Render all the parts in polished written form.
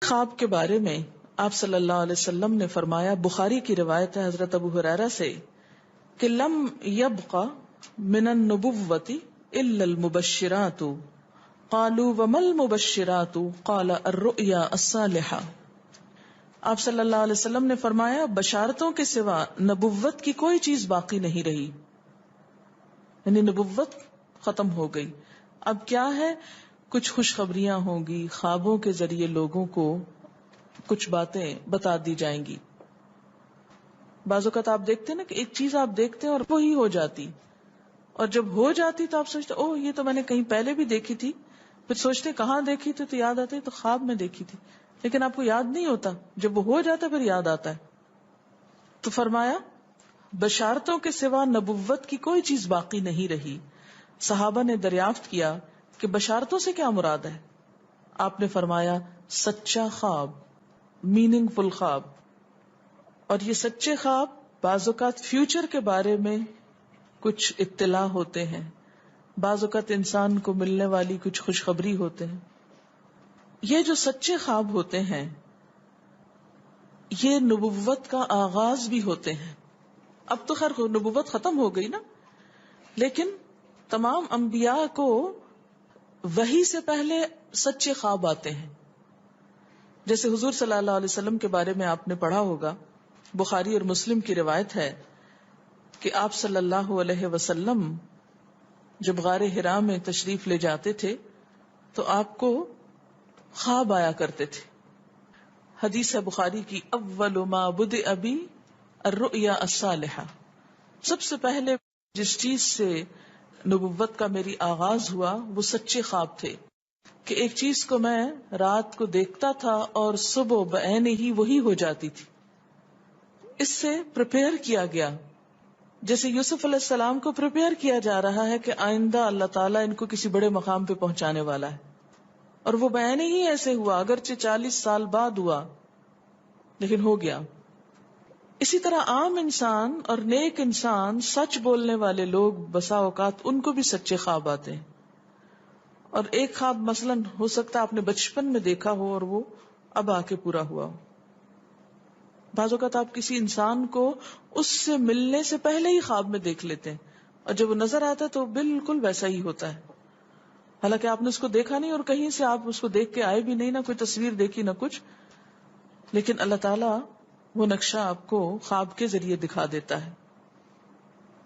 خواب کے بارے میں آپ صلی اللہ علیہ وسلم نے فرمایا، بخاری کی روایت ہے حضرت ابو ہریرہ سے کہ لم یبق من النبوۃ الا المبشرات قالوا وما المبشرات قال الرؤیا الصالحہ۔ آپ صلی اللہ علیہ وسلم نے فرمایا، بشارتوں کے سوا نبوت کی کوئی چیز باقی نہیں رہی، یعنی نبوت ختم ہو گئی۔ اب کیا ہے، کچھ خوشخبریاں ہوں گی، خوابوں کے ذریعے لوگوں کو کچھ باتیں بتا دی جائیں گی۔ بعض اوقات آپ دیکھتے ہیں نا کہ ایک چیز آپ دیکھتے ہیں اور وہی ہو جاتی، اور جب ہو جاتی تو آپ سوچتے اوہ یہ تو میں نے کہیں پہلے بھی دیکھی تھی، پھر سوچتے کہاں دیکھی تھی تو یاد آتی تو خواب میں دیکھی تھی، لیکن آپ کو یاد نہیں ہوتا، جب وہ ہو جاتا پھر یاد آتا ہے۔ تو فرمایا بشارتوں کے سوا نبوت کی کوئی چیز باقی نہیں رہی۔ صحابہ نے دریافت کیا کہ بشارتوں سے کیا مراد ہے؟ آپ نے فرمایا سچا خواب، میننگ فل خواب۔ اور یہ سچے خواب بعض اوقات فیوچر کے بارے میں کچھ اطلاع ہوتے ہیں، بعض اوقات انسان کو ملنے والی کچھ خوشخبری ہوتے ہیں۔ یہ جو سچے خواب ہوتے ہیں یہ نبوت کا آغاز بھی ہوتے ہیں۔ اب تو خیر نبوت ختم ہو گئی نا، لیکن تمام انبیاء کو وحی سے پہلے سچے خواب آتے ہیں۔ جیسے حضور صلی اللہ علیہ وسلم کے بارے میں آپ نے پڑھا ہوگا، بخاری اور مسلم کی روایت ہے کہ آپ صلی اللہ علیہ وسلم جب غار حرا میں تشریف لے جاتے تھے تو آپ کو خواب آیا کرتے تھے۔ حدیث ہے بخاری کی، اول ما بدأ بی الرؤیا الصالحہ، سب سے پہلے جس چیز سے نبوت کا میری آغاز ہوا وہ سچے خواب تھے، کہ ایک چیز کو میں رات کو دیکھتا تھا اور صبح بعین ہی وہی ہو جاتی تھی۔ اس سے پریپیئر کیا گیا، جیسے یوسف علیہ السلام کو پریپیئر کیا جا رہا ہے کہ آئندہ اللہ تعالیٰ ان کو کسی بڑے مقام پہ پہنچانے والا ہے، اور وہ بعین ہی ایسے ہوا، اگرچہ 40 سال بعد ہوا لیکن ہو گیا۔ اسی طرح عام انسان اور نیک انسان، سچ بولنے والے لوگ بسا اوقات ان کو بھی سچے خواب آتے ہیں، اور ایک خواب مثلاً ہو سکتا ہے آپ نے بچپن میں دیکھا ہو اور وہ اب آ کے پورا ہوا ہو۔ بعض اوقات آپ کسی انسان کو اس سے ملنے سے پہلے ہی خواب میں دیکھ لیتے ہیں، اور جب وہ نظر آتا ہے تو بالکل ویسا ہی ہوتا ہے، حالانکہ آپ نے اس کو دیکھا نہیں اور کہیں سے آپ اس کو دیکھ کے آئے بھی نہیں، نہ کوئی تصویر دیکھی نہ کچھ، لیکن اللہ تعالیٰ وہ نقشہ آپ کو خواب کے ذریعے دکھا دیتا ہے۔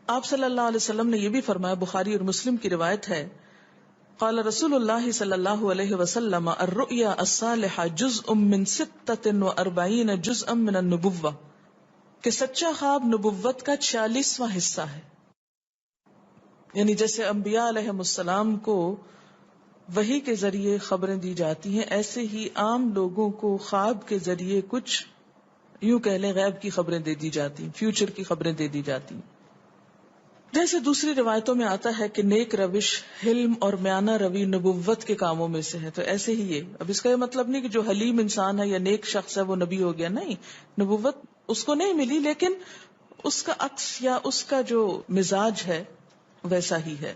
آپ صلی اللہ علیہ وسلم نے یہ بھی فرمایا، بخاری اور مسلم کی روایت ہے، قال رسول اللہ صلی اللہ علیہ وسلم الرؤیا الصالحہ جزء من 46 جزءا من النبوہ، کہ سچا خواب نبوت کا 46واں حصہ ہے۔ یعنی جیسے انبیاء علیہ السلام کو وحی کے ذریعے خبریں دی جاتی ہیں، ایسے ہی عام لوگوں کو خواب کے ذریعے کچھ یوں کہہ لیں غیب کی خبریں دے دی جاتی، فیوچر کی خبریں دے دی جاتی۔ جیسے دوسری روایتوں میں آتا ہے کہ نیک روش، حلم اور میانہ روی نبوت کے کاموں میں سے ہے، تو ایسے ہی یہ، اب اس کا یہ مطلب نہیں کہ جو حلیم انسان ہے یا نیک شخص ہے وہ نبی ہو گیا، نہیں، نبوت اس کو نہیں ملی، لیکن اس کا عکس یا اس کا جو مزاج ہے ویسا ہی ہے۔